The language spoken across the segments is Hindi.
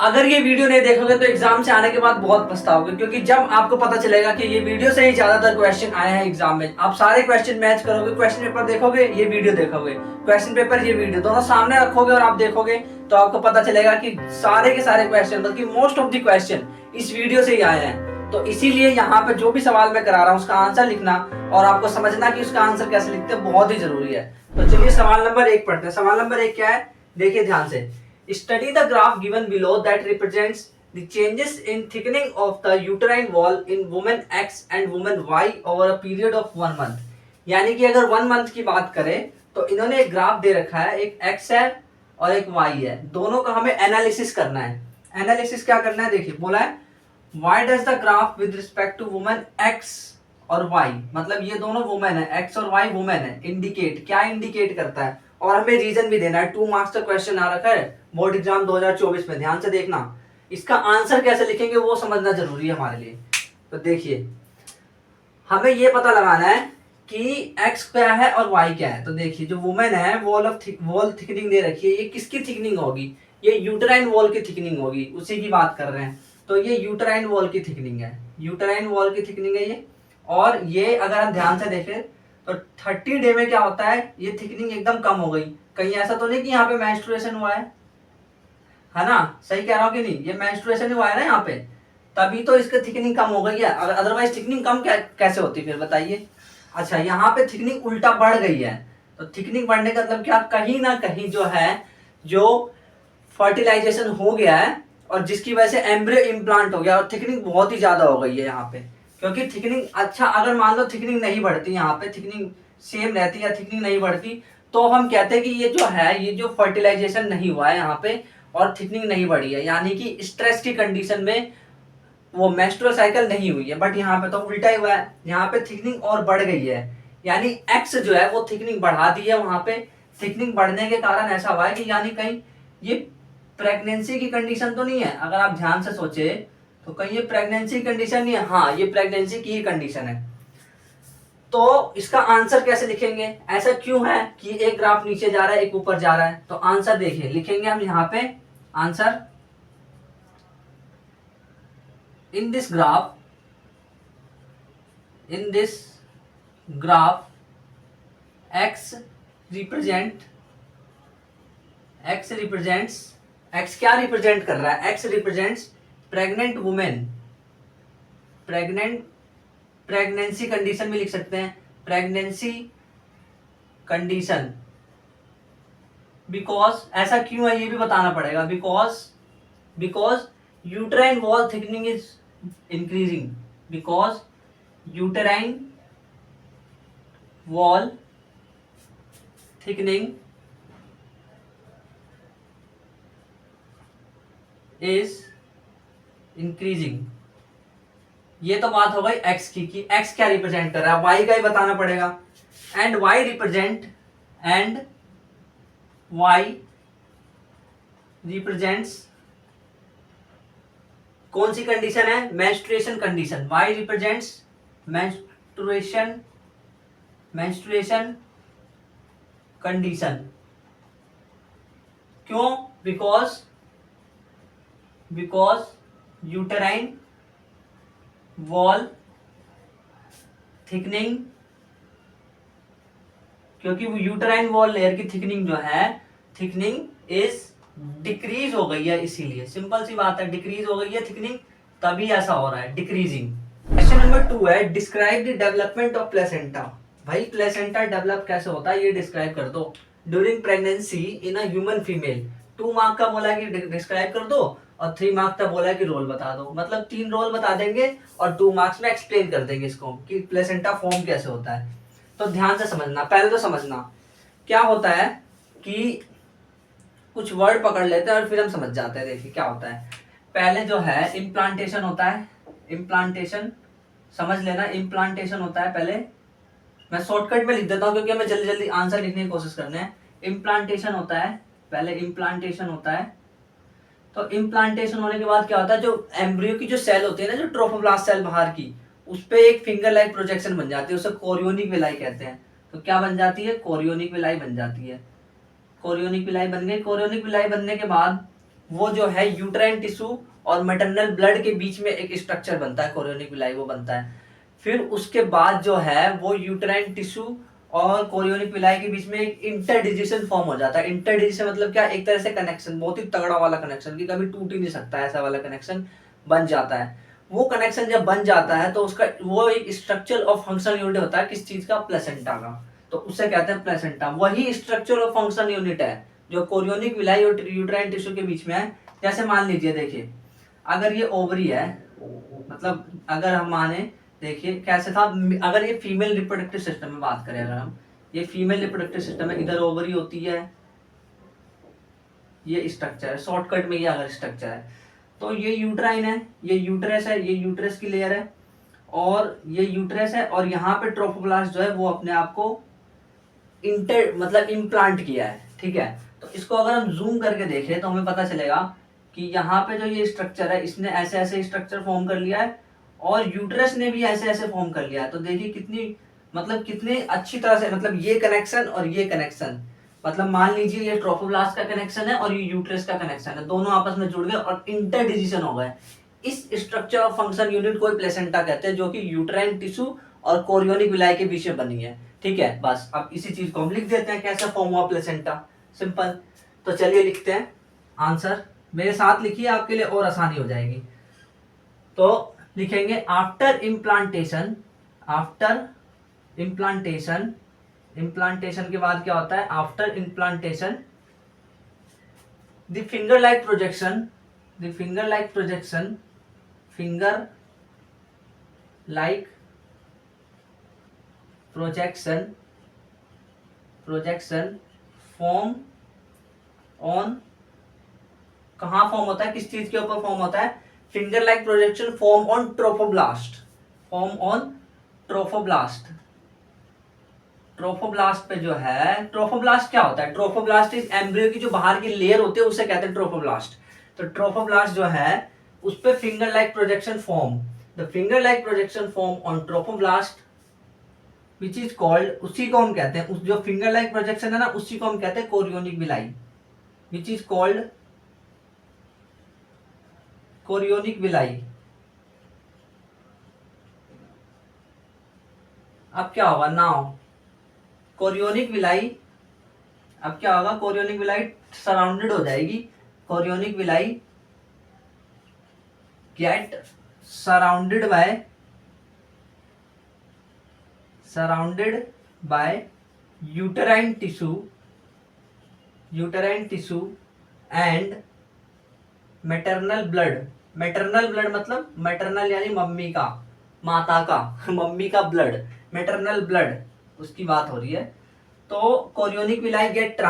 अगर ये वीडियो नहीं देखोगे तो एग्जाम से आने के बाद बहुत पछताओगे, क्योंकि जब आपको पता चलेगा कि ये वीडियो से ही ज्यादातर क्वेश्चन आए हैं एग्जाम में, आप सारे क्वेश्चन मैच करोगे, क्वेश्चन पेपर देखोगे, ये वीडियो देखोगे, क्वेश्चन पेपर ये वीडियो दोनों सामने रखोगे और आप देखोगे तो आपको पता चलेगा कि सारे के सारे क्वेश्चन बल्कि मोस्ट ऑफ द क्वेश्चन इस वीडियो से ही आए हैं। तो इसीलिए यहाँ पे जो भी सवाल मैं करा रहा हूँ उसका आंसर लिखना और आपको समझना कि उसका आंसर कैसे लिखते हैं बहुत ही जरूरी है। तो चलिए सवाल नंबर 1 पढ़ते हैं। सवाल नंबर 1 क्या है, देखिए ध्यान से। Study the graph given below that represents the changes in thickening of the uterine wall in woman X and woman Y over a period of 1 month। यानी कि अगर 1 मंथ की बात करें तो इन्होंने एक ग्राफ दे रखा है, एक X है और एक Y है, दोनों का हमें एनालिसिस करना है। एनालिसिस क्या करना है, देखिए बोला है why does the graph with respect to woman X और Y, मतलब ये दोनों वुमेन है, X और Y वुमेन है, इंडिकेट क्या इंडिकेट करता है, और हमें रीजन भी देना है। 2 मार्क्स का क्वेश्चन आ रखा है बोर्ड एग्जाम 2024 में, ध्यान से देखना। इसका आंसर कैसे लिखेंगे वो समझना जरूरी है हमारे लिए। तो देखिए हमें ये पता लगाना है कि x क्या है और y क्या है। तो देखिए जो वुमेन है वॉल थिकनिंग दे रखी है, ये किसकी थिकनिंग होगी, ये यूटराइन वॉल की थिकनिंग होगी, उसी की बात कर रहे हैं। तो ये यूटराइन वॉल की थिकनिंग है, यूटराइन वॉल की थिकनिंग है ये। और ये अगर हम ध्यान से देखें तो 30 डे में क्या होता है, ये थिकनिंग एकदम कम हो गई। कहीं ऐसा तो नहीं कि यहाँ पे मेंस्ट्रुएशन हुआ है ना, सही कह रहा हूँ कि नहीं, ये मेंस्ट्रुएशन हुआ है ना यहाँ पे, तभी तो इसकी थिकनिंग कम हो गई है। अगर अदरवाइज थिकनिंग कम कैसे होती फिर बताइए। अच्छा यहाँ पे थिकनिंग उल्टा बढ़ गई है, तो थिकनिंग बढ़ने का मतलब क्या, कहीं ना कहीं जो है जो फर्टिलाइजेशन हो गया है और जिसकी वजह से एम्ब्रियो इम्प्लांट हो गया और थिकनिंग बहुत ही ज्यादा हो गई है यहाँ पे। क्योंकि थिकनिंग, अच्छा अगर मान लो थिकनिंग नहीं बढ़ती, यहाँ पे थिकनिंग सेम रहती या थिकनिंग नहीं बढ़ती, तो हम कहते हैं कि ये जो है, ये जो फर्टिलाइजेशन नहीं हुआ है यहाँ पे और थिकनिंग नहीं बढ़ी है, यानी कि स्ट्रेस की कंडीशन में वो मेंस्ट्रुअल साइकिल नहीं हुई है। बट यहाँ पे तो उल्टा ही हुआ है, यहाँ पे थिकनिंग और बढ़ गई है, यानी एक्स जो है वो थिकनिंग बढ़ा दी है वहां पे। थिकनिंग बढ़ने के कारण ऐसा हुआ है कि यानी कहीं ये प्रेगनेंसी की कंडीशन तो नहीं है, अगर आप ध्यान से सोचे तो कहीं ये प्रेगनेंसी की कंडीशन नहीं है, हाँ ये प्रेगनेंसी की ही कंडीशन है। तो इसका आंसर कैसे लिखेंगे, ऐसा क्यों है कि एक ग्राफ नीचे जा रहा है एक ऊपर जा रहा है। तो आंसर देखिए लिखेंगे हम यहाँ पे, answer in this graph x represents x क्या रिप्रेजेंट कर रहा है, x represents pregnant women, pregnancy condition भी लिख सकते हैं, प्रेगनेंसी कंडीशन। बिकॉज ऐसा क्यों है ये भी बताना पड़ेगा, because uterine wall thickening is increasing, because uterine wall thickening is increasing. ये तो बात हो गई x की कि x क्या रिप्रेजेंट कर रहा है, y का ही बताना पड़ेगा। एंड y रिप्रेजेंट्स कौन सी कंडीशन है, menstruation condition. y represents menstruation condition. क्यों, बिकॉज यूटेराइन वॉल थिकनिंग, क्योंकि वो यूटेराइन वॉल लेयर की थिकनिंग जो है, थिकनिंग इज डिक्रीज हो गई है, इसीलिए सिंपल सी बात है, डिक्रीज हो गई है थिकनिंग, तभी ऐसा हो रहा है डिक्रीजिंग। क्वेश्चन नंबर 2 है, describe the development of placenta. भाई प्लेसेंटा डेवलप कैसे होता है ये डिस्क्राइब कर दो during pregnancy in a human female. 2 mark का बोला कि डिस्क्राइब कर दो और 3 मार्क का बोला कि रोल बता दो, मतलब 3 रोल बता देंगे और 2 मार्क्स में एक्सप्लेन कर देंगे इसको कि प्लेसेंटा फॉर्म कैसे होता है। तो ध्यान से समझना, पहले तो समझना क्या होता है कि कुछ वर्ड पकड़ लेते हैं और फिर हम समझ जाते हैं। देखिए क्या होता है, पहले जो है इम्प्लांटेशन होता है, इम्प्लांटेशन समझ लेना, इम्प्लांटेशन होता है पहले, मैं शॉर्टकट में लिख देता हूँ क्योंकि हमें जल्दी जल्दी आंसर लिखने की कोशिश करने हैं। इम्प्लांटेशन होता है पहले, इम्प्लांटेशन होता है। तो इम्प्लांटेशन होने के बाद क्या होता है, जो एम्ब्रियो की जो सेल होती है ना, जो ट्रोफोब्लास्ट सेल बाहर की, उस पे एक फिंगर लाइक प्रोजेक्शन बन जाती है, उसे कोरियोनिक विलाई कहते हैं। तो क्या बन जाती है, कोरियोनिक विलाई बन जाती है। कोरियोनिक विलाई बन गई, कोरियोनिक विलाई बनने के बाद वो जो है यूट्राइन टिश्यू और मैटरनल ब्लड के बीच में एक स्ट्रक्चर बनता है, कोरियोनिक विलाई वो बनता है। फिर उसके बाद जो है वो यूट्राइन टिश्यू और कोरियोनिक विलाई के बीच में एक इंटरडिजिशन फॉर्म हो जाता है। इंटरडिजिशन मतलब क्या, एक तरह से कनेक्शन, बहुत ही तगड़ा वाला कनेक्शन कि कभी टूट ही नहीं सकता, ऐसा वाला कनेक्शन बन जाता है। वो कनेक्शन जब बन जाता है तो उसका वो एक स्ट्रक्चर और फंक्शनल यूनिट होता है, किस चीज का, प्लेसेंटा का। तो उसे कहते हैं प्लेसेंटा। वही स्ट्रक्चर और फंक्शनल यूनिट है जो कोरियोनिक विलाई और यूट्राइन टिश्यू के बीच में है। जैसे मान लीजिए, देखिए अगर ये ओवरी है, मतलब अगर हम माने, देखिए कैसे था, अगर ये फीमेल रिप्रोडक्टिव सिस्टम में बात करें, अगर हम, ये फीमेल रिप्रोडक्टिव सिस्टम में इधर ओवरी होती है, ये स्ट्रक्चर है, शॉर्टकट में ये अगर स्ट्रक्चर है, तो ये यूट्राइन है, ये यूट्रस है, ये यूट्रस की लेयर है, और ये यूट्रस है, और यहाँ पे ट्रोफोब्लास्ट जो है वो अपने आप को मतलब इम्प्लांट किया है, ठीक है। तो इसको अगर हम जूम करके देखें तो हमें पता चलेगा कि यहाँ पे जो ये स्ट्रक्चर है, इसने ऐसे ऐसे स्ट्रक्चर फॉर्म कर लिया है, और यूट्रस ने भी ऐसे ऐसे फॉर्म कर लिया है। तो देखिए कितनी, मतलब कितने अच्छी तरह से, मतलब ये कनेक्शन और ये कनेक्शन, मतलब मान लीजिए ये ट्रोफोब्लास्ट का कनेक्शन है और ये यूट्रस का कनेक्शन है, दोनों आपस में जुड़ गए और इंटरडिजिशन हो गए। इस स्ट्रक्चर ऑफ फंक्शन यूनिट को प्लेसेंटा कहते हैं, जो कि यूट्राइन टिश्यू और कोरियोनिक विलाई के बीच में बनी है, ठीक है। बस अब इसी चीज को हम लिख देते हैं, कैसे फॉर्म हुआ प्लेसेंटा, सिंपल। तो चलिए लिखते हैं आंसर, मेरे साथ लिखिए, आपके लिए और आसानी हो जाएगी। तो लिखेंगे after implantation, after implantation, implantation के बाद क्या होता है, after implantation the finger like projection, the finger like projection, finger like projection, projection form on, कहाँ फॉर्म होता है, किस चीज के ऊपर फॉर्म होता है, finger like projection form on trophoblast, form on trophoblast. Trophoblast पे जो है, ट्रोफोब्लास्ट क्या होता है, ट्रोफोब्लास्ट इज एम्ब्रियो की जो बाहर की लेयर होती है उसे कहते हैं ट्रोफोब्लास्ट। तो ट्रोफोब्लास्ट जो है उस पे finger like projection form, the finger like projection form on trophoblast which is called, उसी को हम कहते हैं, उस जो फिंगर लाइक प्रोजेक्शन है ना, उसी को हम कहते हैं chorionic villi, which is called chorionic villi. अब क्या होगा नाउ, कोरियोनिक विलाई, अब क्या होगा, कोरियोनिक विलाई सराउंडेड हो जाएगी, chorionic villi get surrounded by, surrounded by uterine tissue, uterine tissue and maternal blood, maternal blood मतलब मैटरनल यानी मम्मी का, माता का मम्मी का ब्लड, मैटरनल ब्लड उसकी बात हो रही है। तो chorionic villi get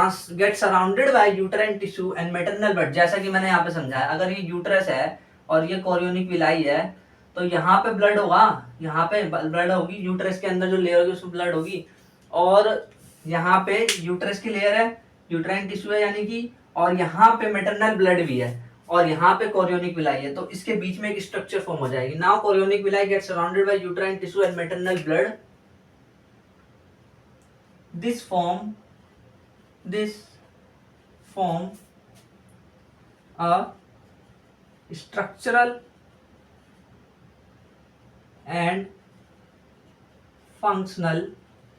surrounded by uterine tissue and maternal blood, जैसा कि मैंने यहाँ पे समझाया, अगर ये यूट्रस है और ये कोरियोनिक विलाई है, तो यहाँ पे ब्लड होगा, यहाँ पे ब्लड होगी, यूट्रस के अंदर जो लेयर होगी उसमें ब्लड होगी, और यहाँ पे यूट्रस की लेयर है, यूट्राइन टिश्यू है यानी कि, और यहाँ पे मैटरनल ब्लड भी है, और यहाँ पे कोरियोनिक विलाई है, तो इसके बीच में एक स्ट्रक्चर फॉर्म हो जाएगी। Now chorionic villi get surrounded by uterine tissue and maternal blood, this form a structural and functional,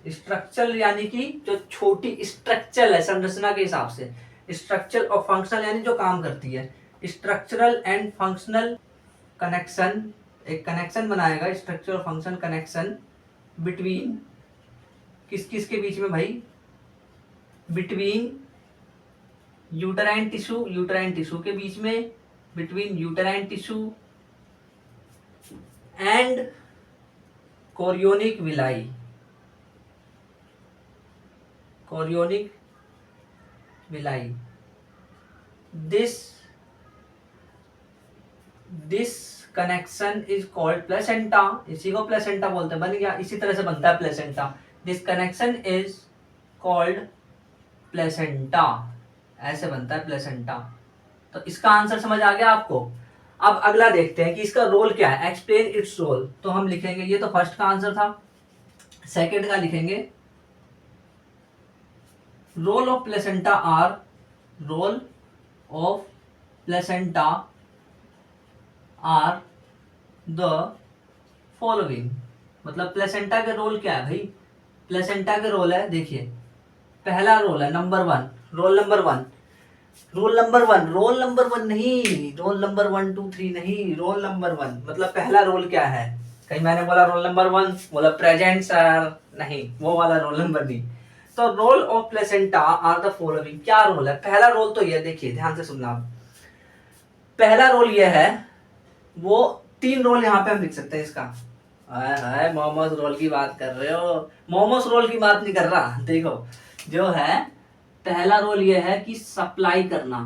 structural यानी कि जो छोटी स्ट्रक्चरल है संरचना के हिसाब से, स्ट्रक्चरल और फंक्शनल यानी जो काम करती है, स्ट्रक्चरल एंड फंक्शनल कनेक्शन, एक कनेक्शन बनाएगा, स्ट्रक्चरल और फंक्शन कनेक्शन बिटवीन, किस किस के बीच में भाई, between uterine tissue, uterine tissue के बीच में, between uterine tissue and chorionic villi, chorionic villi, this connection is called placenta, इसी को प्लेसेंटा बोलते हैं, बन गया, इसी तरह से बनता है placenta, this connection is called placenta, ऐसे बनता है प्लेसेंटा। तो इसका आंसर समझ आ गया आपको। अब अगला देखते हैं कि इसका रोल क्या है, एक्सप्लेन इट्स रोल। तो हम लिखेंगे, ये तो फर्स्ट का आंसर था, सेकंड का लिखेंगे, role of placenta are, role of placenta are the following. मतलब प्लेसेंटा के रोल क्या है भाई? प्लेसेंटा के रोल है, देखिए पहला रोल है number one, role number one, role number one, role number one नहीं, रोल नंबर 1 2 3 नहीं, रोल नंबर वन। मतलब पहला रोल क्या है? कहीं मैंने बोला रोल नंबर वन, बोला प्रेजेंट सर, नहीं वो वाला रोल नंबर नहीं। तो role of placenta are the following, क्या रोल है? पहला रोल तो ये, देखिए ध्यान से सुनना आप। पहला रोल ये है, वो 3 रोल यहाँ पे हम लिख सकते हैं इसका। हाय हाय, मोमोस रोल की बात कर रहे हो? मोमोस रोल की बात नहीं कर रहा। देखो जो है, पहला रोल ये है कि सप्लाई करना।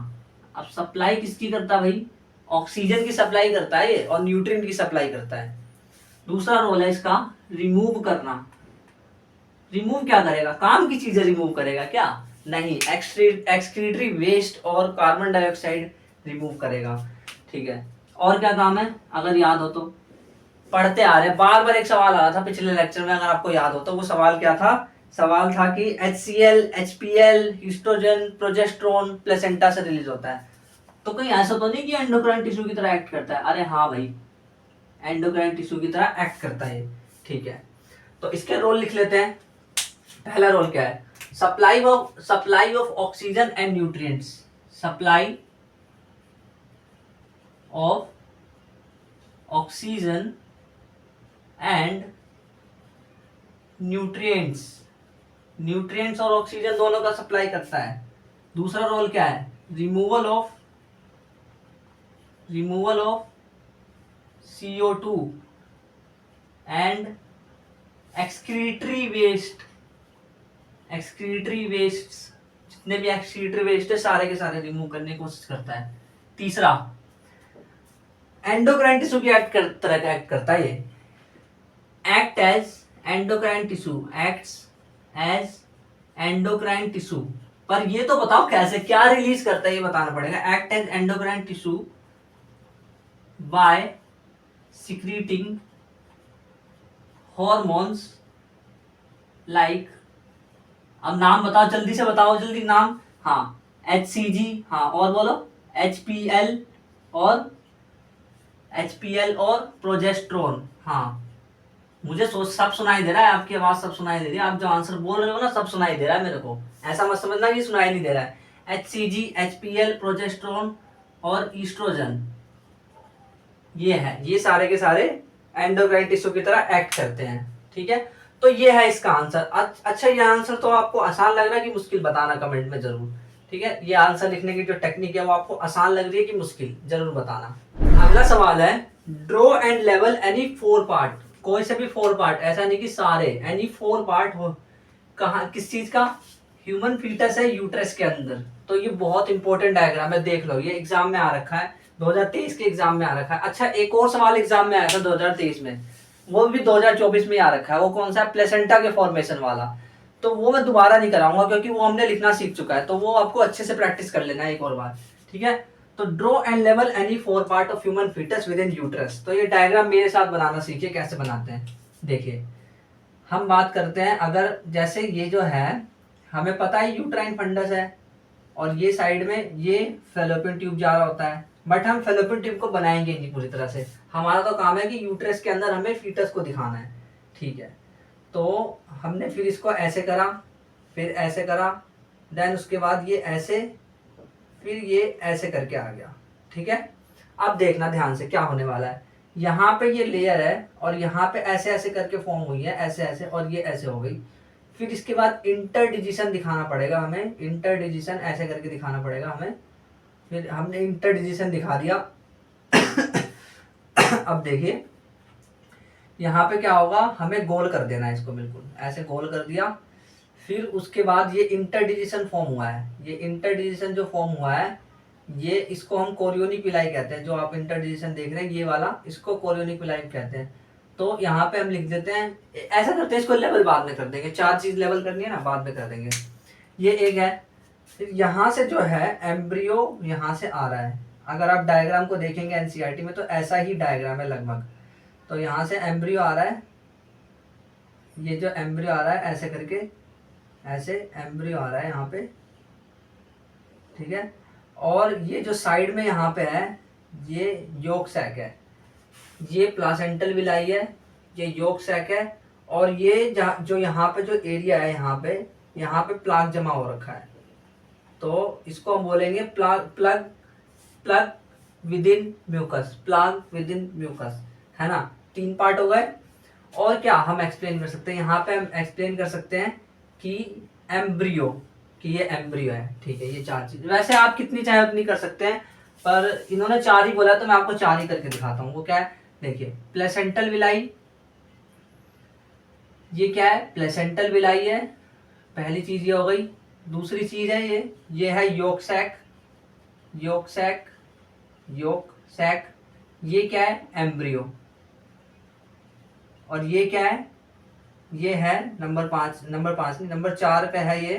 अब सप्लाई किसकी करता है भाई? ऑक्सीजन की सप्लाई करता है ये, और न्यूट्रिएंट की सप्लाई करता है। दूसरा रोल है इसका रिमूव करना। रिमूव क्या करेगा? काम की चीजें रिमूव करेगा क्या? नहीं, एक्सक्रीटरी वेस्ट और कार्बन डाइऑक्साइड रिमूव करेगा। ठीक है, और क्या काम है अगर याद हो तो? पढ़ते आ रहे हैं, बार बार एक सवाल आया था पिछले लेक्चर में, अगर आपको याद हो तो। वो सवाल क्या था? सवाल था कि HCl, HPL, हिस्ट्रोजन, प्रोजेस्टेरोन प्लेसेंटा से रिलीज होता है। तो कहीं ऐसा तो नहीं कि एंडोक्राइन टिश्यू की तरह एक्ट करता है? अरे हाँ भाई, एंडोक्राइन टिश्यू की तरह एक्ट करता है। ठीक है, तो इसके रोल लिख लेते हैं। पहला रोल क्या है? Supply of oxygen and nutrients. Supply of oxygen and nutrients. Nutrients और ऑक्सीजन दोनों का सप्लाई करता है। दूसरा रोल क्या है? Removal of CO2 and excretory waste. Excretory waste, जितने भी एक्सक्रीटरी वेस्ट है सारे के सारे रिमूव करने की कोशिश करता है। तीसरा, एंडोक्राइन टिश्यू की तरह का एक्ट करता है ये। Act as endocrine tissue, acts as endocrine tissue. पर ये तो बताओ कैसे, क्या रिलीज करता है ये बताना पड़ेगा। Act as endocrine tissue by secreting hormones like, अब नाम बताओ, जल्दी से बताओ, जल्दी नाम। हाँ, HCG, हाँ और बोलो, HPL और प्रोजेस्ट्रोन। हाँ, मुझे सब सुनाई दे रहा है, आपकी आवाज सब सुनाई दे रही है। आप जो आंसर बोल रहे हो ना, सब सुनाई दे रहा है मेरे को। ऐसा मत समझना कि सुनाई नहीं दे रहा है। HCG, HPL, प्रोजेस्ट्रोन और ईस्ट्रोजन, ये है, ये सारे के सारे एंडोक्राइन टिश्यू की तरह एक्ट करते हैं। ठीक है, तो ये है इसका आंसर। अच्छा, ये आंसर तो आपको आसान लग रहा है कि मुश्किल? बताना कमेंट में जरूर। ठीक है, ये आंसर लिखने की जो टेक्निक है वो आपको आसान लग रही है कि मुश्किल, जरूर बताना। अगला सवाल है, ड्रॉ एंड लेवल एनी 4 पार्ट। कोई से भी 4 पार्ट, ऐसा नहीं कि सारे, एनी 4 पार्ट हो। कहाँ, किस चीज का? ह्यूमन फीटस है यूट्रस के अंदर। तो ये बहुत इंपॉर्टेंट डायग्राम है, देख लो, ये एग्जाम में आ रखा है, 2023 के एग्जाम में आ रखा है। अच्छा, एक और सवाल एग्जाम में आया था 2023 में, वो भी 2024 में आ रखा है। वो कौन सा है? प्लेसेंटा के फॉर्मेशन वाला। तो वो मैं दोबारा नहीं कराऊंगा क्योंकि वो हमने लिखना सीख चुका है, तो वो आपको अच्छे से प्रैक्टिस कर लेना है एक और बार। ठीक है, तो ड्रॉ एंड लेवल any 4 part of human foetus within uterus. तो ये डायग्राम मेरे साथ बनाना सीखिए, कैसे बनाते हैं। देखिए, हम बात करते हैं, अगर जैसे ये जो है, हमें पता है यूट्राइन फंडस है, और ये साइड में ये फेलोपियन ट्यूब जा रहा होता है, बट हम फेलोपियन ट्यूब को बनाएंगे नहीं पूरी तरह से। हमारा तो काम है कि यूट्रस के अंदर हमें फीटस को दिखाना है। ठीक है, तो हमने फिर इसको ऐसे करा, फिर ऐसे करा, देन उसके बाद ये ऐसे, फिर ये ऐसे करके आ गया। ठीक है, अब देखना ध्यान से क्या होने वाला है। यहाँ पे ये लेयर है, और यहाँ पे ऐसे ऐसे करके फॉर्म हुई है, ऐसे ऐसे, और ये ऐसे हो गई। फिर इसके बाद इंटरडिजिशन दिखाना पड़ेगा हमें, इंटरडिजिशन ऐसे करके दिखाना पड़ेगा हमें। फिर हमने इंटरडिजिशन दिखा दिया। अब देखिए यहाँ पे क्या होगा, हमें गोल कर देना है इसको, बिल्कुल ऐसे गोल कर दिया। फिर उसके बाद ये इंटरडिजिशन फॉर्म हुआ है, ये इंटरडिजिशन जो फॉर्म हुआ है, ये इसको हम कोरियोनिक पिलाई कहते हैं। जो आप इंटरडिजिशन देख रहे हैं ये वाला, इसको कोरियोनिक पिलाई कहते हैं। तो यहाँ पे हम लिख देते हैं, ऐसा करते हैं, इसको लेवल बाद में कर देंगे, 4 चीज लेवल करनी है ना, बाद में कर देंगे। ये एक है, फिर यहाँ से जो है एम्ब्रियो यहाँ से आ रहा है। अगर आप डायग्राम को देखेंगे एनसीईआरटी में तो ऐसा ही डायग्राम है लगभग। तो यहाँ से एम्ब्रियो आ रहा है, ये जो एम्ब्रियो आ रहा है ऐसे करके, ऐसे एम्ब्रियो आ रहा है यहाँ पे। ठीक है, और ये जो साइड में यहाँ पे है ये योक सैक है, ये प्लासेंटल विलाई है, ये योक सैक है, और ये जो यहाँ पे जो एरिया है यहाँ पे प्लाक जमा हो रखा है, तो इसको हम बोलेंगे plug plug within mucus, plug within mucus, है ना। 3 पार्ट हो गए। और क्या हम एक्सप्लेन कर सकते हैं, यहाँ पे हम एक्सप्लेन कर सकते हैं कि एम्ब्रियो, कि ये एम्ब्रियो है, ठीक है। ये 4 चीज, वैसे आप कितनी चाहे उतनी कर सकते हैं, पर इन्होंने 4 ही बोला तो मैं आपको 4 ही करके दिखाता हूँ। वो क्या है, देखिए प्लेसेंटल विलाई, ये क्या है, प्लेसेंटल विलाई है, पहली चीज ये हो गई। दूसरी चीज है ये है yolk sac, yolk sac, yolk sac. ये क्या है, एम्ब्रियो। और ये क्या है, ये है नंबर 5 नहीं, नंबर 4 पे है, ये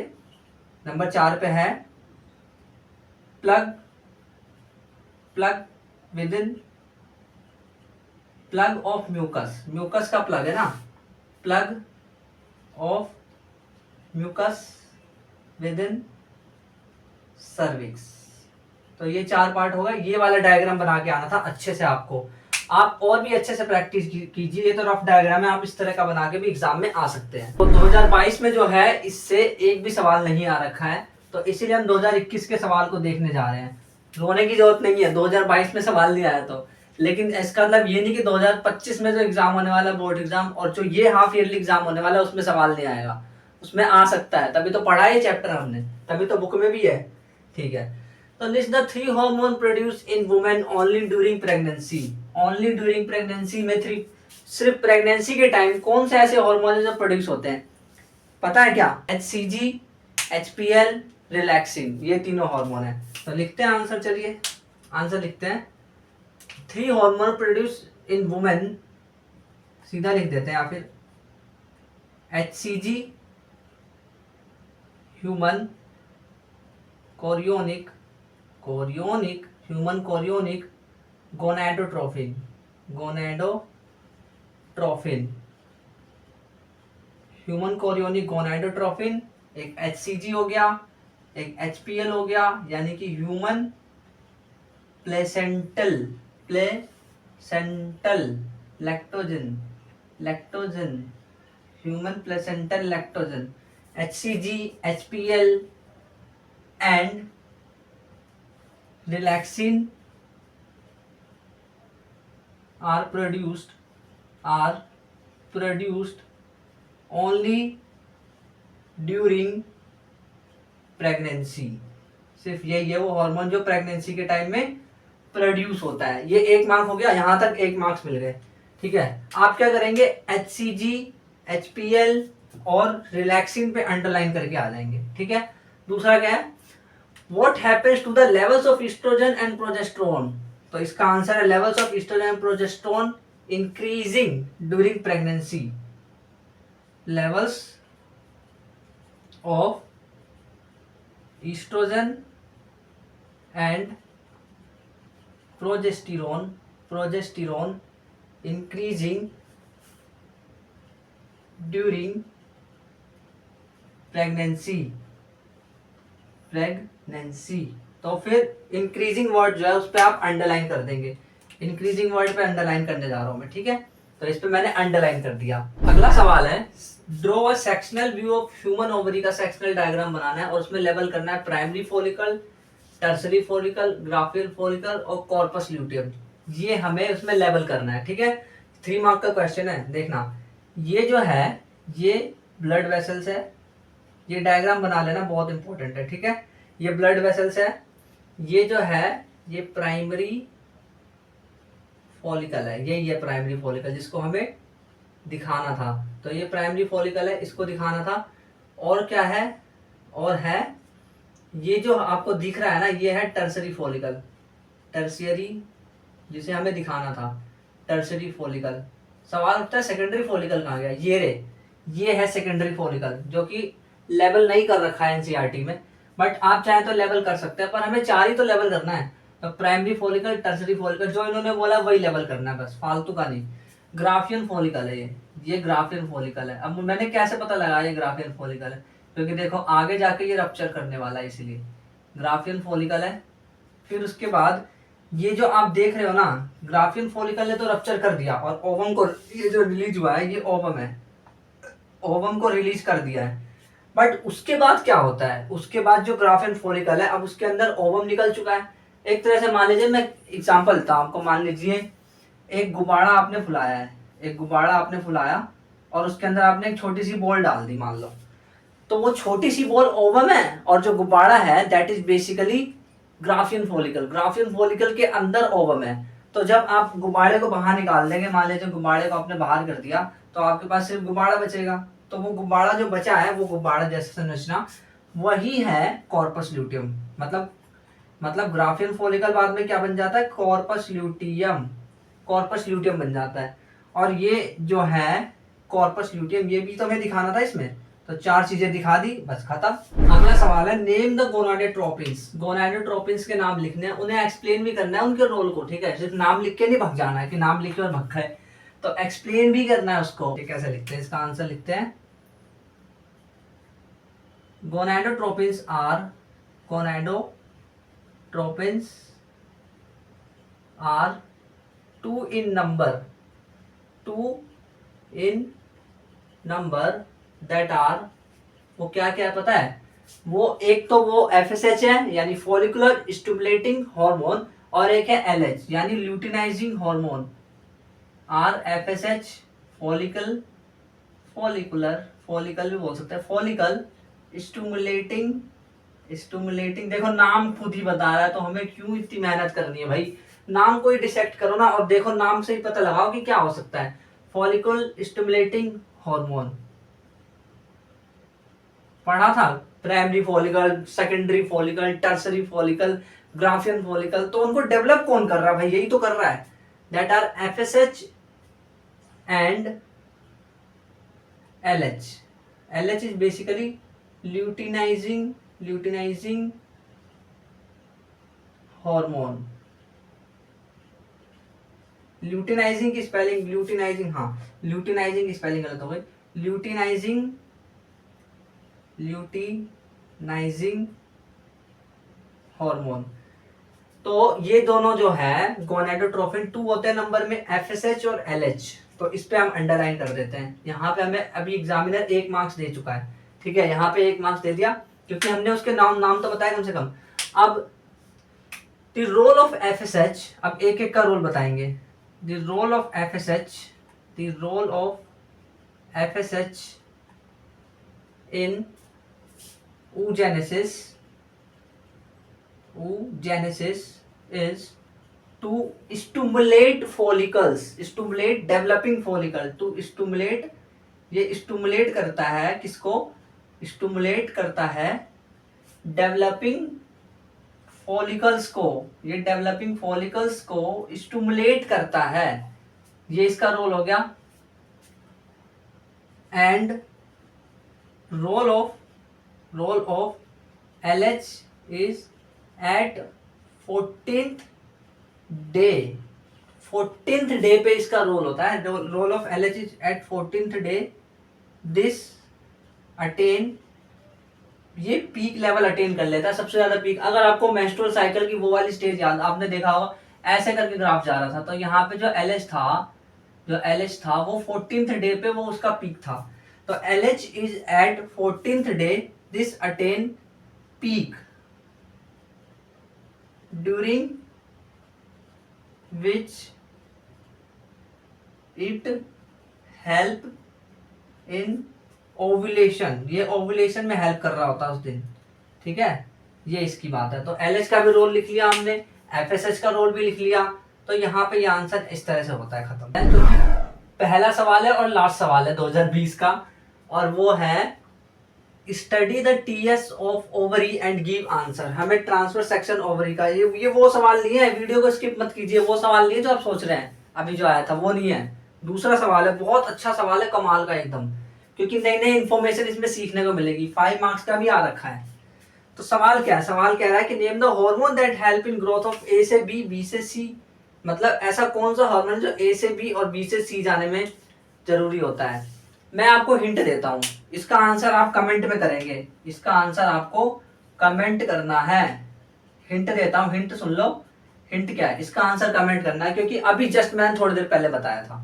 नंबर 4 पे है plug, plug within, plug of mucus, mucus का प्लग है ना, plug of mucus within cervix. तो ये 4 पार्ट हो गए। ये वाला डायग्राम बना के आना था अच्छे से आपको। आप और भी अच्छे से प्रैक्टिस कीजिए। ये तो रफ डायग्राम है, आप इस तरह का बना के भी एग्जाम में आ सकते हैं। तो 2022 में जो है इससे एक भी सवाल नहीं आ रखा है, तो इसीलिए हम 2021 के सवाल को देखने जा रहे हैं। रोने की जरूरत नहीं है, 2022 में सवाल नहीं आया तो, लेकिन इसका मतलब ये नहीं कि 2025 में जो एग्जाम होने वाला है बोर्ड एग्जाम, और जो ये हाफ ईयरली एग्जाम होने वाला है उसमें सवाल नहीं आएगा। उसमें आ सकता है, तभी तो पढ़ा है चैप्टर हमने, तभी तो बुक में भी है, ठीक है। तो list the 3 hormone produce in women only during pregnancy. Only during pregnancy में 3, सिर्फ प्रेगनेंसी के टाइम कौन से ऐसे हार्मोन जो प्रोड्यूस होते हैं, पता है क्या, HCG, HPL, रिलैक्सिन, ये तीनों हार्मोन है। तो लिखते हैं आंसर, चलिए आंसर लिखते हैं। 3 हार्मोन प्रोड्यूस इन वुमेन, सीधा लिख देते हैं, या फिर HCG human chorionic, chorionic human chorionic, gonadotrophin, gonadotrophin, human chorionic gonadotrophin, एक HCG हो गया, एक HPL हो गया, यानी कि human placental, placental lactogen, lactogen, human placental lactogen, HCG, HPL and relaxin are produced only during pregnancy। सिर्फ यही है वो हार्मोन जो प्रेगनेंसी के टाइम में प्रोड्यूस होता है। ये 1 मार्क हो गया, यहां तक 1 मार्क्स मिल गए, ठीक है। आप क्या करेंगे, HCG, HPL और रिलैक्सिन पे अंडरलाइन करके आ जाएंगे, ठीक है। दूसरा क्या है, What happens to the levels of estrogen and progesterone? तो इसका आंसर है levels of estrogen and progesterone increasing during pregnancy। Levels of estrogen and progesterone increasing during pregnancy। तो फिर इंक्रीजिंग वर्ड जो है उस पर आप अंडरलाइन कर देंगे। इंक्रीजिंग वर्ड पे अंडरलाइन करने जा रहा हूं मैं, ठीक है। तो इस पे मैंने अंडरलाइन कर दिया। अगला सवाल है, draw a sectional view of human ovary का सेक्शनल डायग्राम बनाना है और उसमें लेवल करना है primary follicle, tertiary follicle, Graafian follicle और कॉर्पस ल्यूटियम। ये हमें उसमें लेवल करना है, ठीक है। 3 मार्क का क्वेश्चन है, देखना। ये जो है ये ब्लड वेसल्स है, ये डायग्राम बना लेना, बहुत इंपॉर्टेंट है, ठीक है। ये ब्लड वेसल्स है, ये जो है ये प्राइमरी फॉलिकल है, यही है प्राइमरी फॉलिकल जिसको हमें दिखाना था। तो ये प्राइमरी फॉलिकल है, इसको दिखाना था। और क्या है, और है ये जो आपको दिख रहा है ना, ये है टर्सरी फॉलिकल, टर्शियरी, जिसे हमें दिखाना था, टर्सरी फॉलिकल। सवाल उठता है सेकेंडरी फॉलिकल कहाँ गया, ये रे, ये है सेकेंडरी फॉलिकल, जो कि लेवल नहीं कर रखा है एनसीईआरटी में, बट आप चाहे तो लेवल कर सकते हैं, पर हमें 4 ही तो लेवल करना है। तो प्राइमरी फॉलिकल, टर्सरी फॉलिकल, जो इन्होंने बोला वही लेवल करना है, बस फालतू का नहीं। ग्राफियन फॉलिकल है ये ग्राफियन फॉलिकल है। अब मैंने कैसे पता लगा ये ग्राफियन फॉलिकल है, क्योंकि देखो आगे जाके ये रप्चर करने वाला है, इसीलिए ग्राफियन फॉलिकल है। फिर उसके बाद ये जो आप देख रहे हो ना, ग्राफियन फॉलिकल ने तो रप्चर कर दिया और ओवम को, ये जो रिलीज हुआ है ये ओवम है, ओवम को रिलीज कर दिया है। बट उसके बाद क्या होता है, उसके बाद जो ग्राफियन फॉलिकल है अब उसके अंदर ओवम निकल चुका है। एक तरह से मान लीजिए, मैं एग्जांपल देता हूं आपको, मान लीजिए एक गुब्बारा आपने फुलाया है, एक गुब्बारा आपने फुलाया और उसके अंदर आपने एक छोटी सी बॉल डाल दी मान लो, तो वो छोटी सी बॉल ओवम है और जो गुब्बारा है that is basically Graafian follicle. Graafian follicle के अंदर ओवम है। तो जब आप गुब्बारे को बाहर निकाल देंगे, मान लीजिए गुब्बारे को आपने बाहर कर दिया, तो आपके पास सिर्फ गुब्बारा बचेगा। तो वो गुब्बारा जो बचा है, वो गुब्बारा जैसा संरचना वही है कॉर्पस ल्यूटियम। मतलब ग्राफियन फॉलिकल बाद में क्या बन जाता है, कॉर्पस ल्यूटियम, कॉर्पस ल्यूटियम बन जाता है। और ये जो है कॉर्पस ल्यूटियम, ये भी तो हमें दिखाना था इसमें, तो 4 चीजें दिखा दी, बस खत्म। अगला सवाल है, नेम द गोनाडोट्रोपिन्स। गोनाडोट्रोपिन्स के नाम लिखने हैं, उन्हें एक्सप्लेन भी करना है उनके रोल को, ठीक है, सिर्फ नाम लिख के नहीं भग जाना है कि नाम लिखे और भग गए, तो एक्सप्लेन भी करना है उसको। कैसे लिखते हैं, इसका आंसर लिखते हैं, gonadotropins are, gonadotropins are two in number that are, वो क्या क्या पता है, वो एक तो वो एफएसएच है यानी फॉलिकुलर स्टिमुलेटिंग हार्मोन, और एक है एलएच यानी luteinizing hormone. Or FSH follicle भी बोल सकते हैं, फॉलिकल स्टिमुलेटिंग। देखो नाम खुद ही बता रहा है, तो हमें क्यों इतनी मेहनत करनी है भाई, नाम को ही डिसेक्ट करो ना, और देखो नाम से ही पता लगाओ कि क्या हो सकता है। फॉलिकल स्टिमुलेटिंग हार्मोन पढ़ा था, primary follicle, secondary follicle, tertiary follicle, Graafian follicle, तो उनको डेवलप कौन कर रहा है भाई, यही तो कर रहा है, that are FSH and LH. LH is basically luteinizing hormone. Luteinizing की स्पेलिंग, ल्यूटिनाइजिंग की स्पेलिंग गलत हो गई, ल्यूटिनाइजिंग हार्मोन। तो ये दोनों जो है गोनाडोट्रोपिन 2 होते हैं नंबर में, एफएसएच और एलएच। तो इस पे हम अंडरलाइन कर देते हैं, यहाँ पे हमें अभी एग्जामिनर 1 मार्क्स दे चुका है, ठीक है, यहाँ पे 1 मार्क्स दे दिया क्योंकि हमने उसके नाम तो बताया कम से कम। अब द रोल ऑफ एफएसएच, अब एक एक का रोल बताएंगे। The role of FSH in oogenesis is to stimulate follicles, stimulate developing follicle, to stimulate, ये stimulate करता है किसको, stimulate करता है developing follicles को, ये developing follicles को stimulate करता है, ये इसका रोल हो गया। And role of LH is at 14th day, 14th day पे इसका रोल होता है। Role of LH is at 14th day, this attain, ये पीक लेवल अटेन कर लेता है, सबसे ज्यादा पीक। अगर आपको मेंस्ट्रुअल साइकिल की वो वाली स्टेज याद, आपने देखा होगा ऐसे करके ग्राफ जा रहा था, तो यहाँ पे जो LH था वो 14th डे पे वो उसका पीक था। तो LH is at 14th day, this attain peak during which it help in ovulation, ये ओवुलेशन में हेल्प कर रहा होता है उस दिन, ठीक है, ये इसकी बात है। तो LH का भी रोल लिख लिया हमने, FSH का रोल भी लिख लिया, तो यहाँ पे ये आंसर इस तरह से होता है, खत्म। तो पहला सवाल है और लास्ट सवाल है 2020 का, और वो है study the TS of ovary and give answer. हमें ट्रांसफर सेक्शन ओवरी का, ये वो सवाल नहीं है, वीडियो को स्किप मत कीजिए, वो सवाल नहीं है जो आप सोच रहे हैं अभी जो आया था, वो नहीं है, दूसरा सवाल है, बहुत अच्छा सवाल है, कमाल का एकदम, क्योंकि नई नई इंफॉर्मेशन इसमें सीखने को मिलेगी। 5 मार्क्स का भी आ रखा है। तो सवाल क्या है, सवाल कह रहा है कि name the hormone that help in growth of A से बी, बी से सी, मतलब ऐसा कौन सा हार्मोन जो ए से बी और बी से सी जाने में जरूरी होता है। मैं आपको हिंट देता हूं, इसका आंसर आप कमेंट में करेंगे, इसका आंसर आपको कमेंट करना है। हिंट देता हूँ, हिंट सुन लो। हिंट क्या है, इसका आंसर कमेंट करना है, क्योंकि अभी जस्ट मैंने थोड़ी देर पहले बताया था।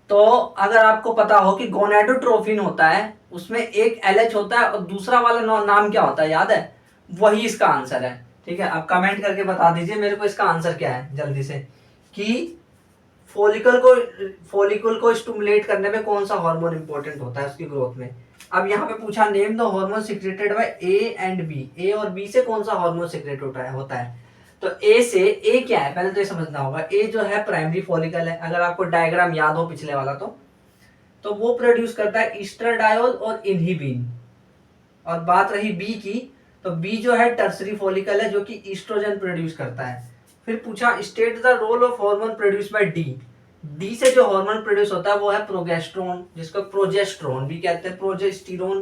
तो अगर आपको पता हो कि गोनेडोट्रोफिन होता है, उसमें एक LH होता है और दूसरा वाला नाम क्या होता है, याद है? वही इसका आंसर है। ठीक है, अब कमेंट करके बता दीजिए मेरे को इसका आंसर क्या है जल्दी से, कि फॉलिकल को स्टिमुलेट करने में कौन सा हार्मोन इंपॉर्टेंट होता है उसकी ग्रोथ में। अब यहाँ पे पूछा name the hormone secreted by A and B, A और बी से कौन सा हार्मोन सिक्रेट होता है। तो ए से, ए क्या है पहले तो ये समझना होगा। ए जो है प्राइमरी फॉलिकल है, अगर आपको डायग्राम याद हो पिछले वाला तो वो प्रोड्यूस करता है ईस्ट्राडायोल और इनहिबिन। और बात रही बी की, तो बी जो है टर्सरी फॉलिकल है जो कि ईस्ट्रोजन प्रोड्यूस करता है। फिर पूछा state the role of hormone produce by D, D से जो हार्मोन प्रोड्यूस होता है वो है प्रोगेस्ट्रोन, जिसको प्रोजेस्ट्रोन भी कहते हैं, प्रोजेस्टिरोन।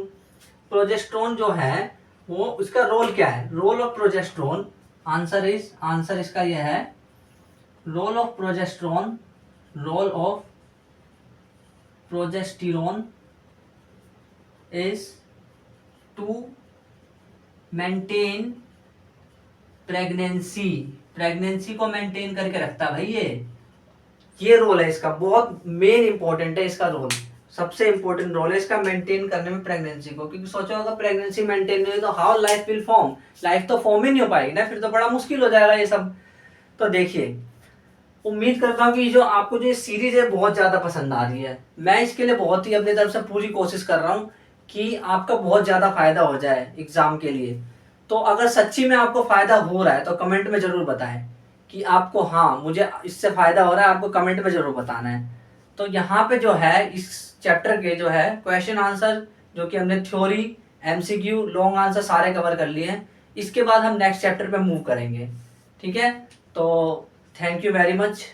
प्रोजेस्ट्रोन जो है वो, उसका रोल क्या है, रोल ऑफ प्रोजेस्ट्रोन, आंसर इसका यह है, role of progesterone, role of progesterone is to maintain pregnancy, pregnancy को मेंटेन करके रखता है भाई। ये रोल है इसका, बहुत मेन इंपॉर्टेंट है इसका रोल, सबसे इंपॉर्टेंट रोल है इसका मेंटेन करने में प्रेगनेंसी को। क्योंकि सोचो अगर प्रेगनेंसी मेंटेन नहीं तो how life will form, life तो फॉर्म ही नहीं हो पाएगी ना, फिर तो बड़ा मुश्किल हो जाएगा ये सब। तो देखिए, उम्मीद करता हूँ कि जो आपको जो सीरीज है बहुत ज्यादा पसंद आ रही है। मैं इसके लिए बहुत ही अपनी तरफ से पूरी कोशिश कर रहा हूँ कि आपका बहुत ज्यादा फायदा हो जाए एग्जाम के लिए। तो अगर सच्ची में आपको फायदा हो रहा है तो कमेंट में जरूर बताएं कि आपको, हाँ मुझे इससे फायदा हो रहा है, आपको कमेंट में जरूर बताना है। तो यहाँ पे जो है इस चैप्टर के जो है क्वेश्चन आंसर, जो कि हमने थ्योरी, MCQ, लॉन्ग आंसर सारे कवर कर लिए हैं। इसके बाद हम नेक्स्ट चैप्टर पे मूव करेंगे। ठीक है, तो थैंक यू वेरी मच।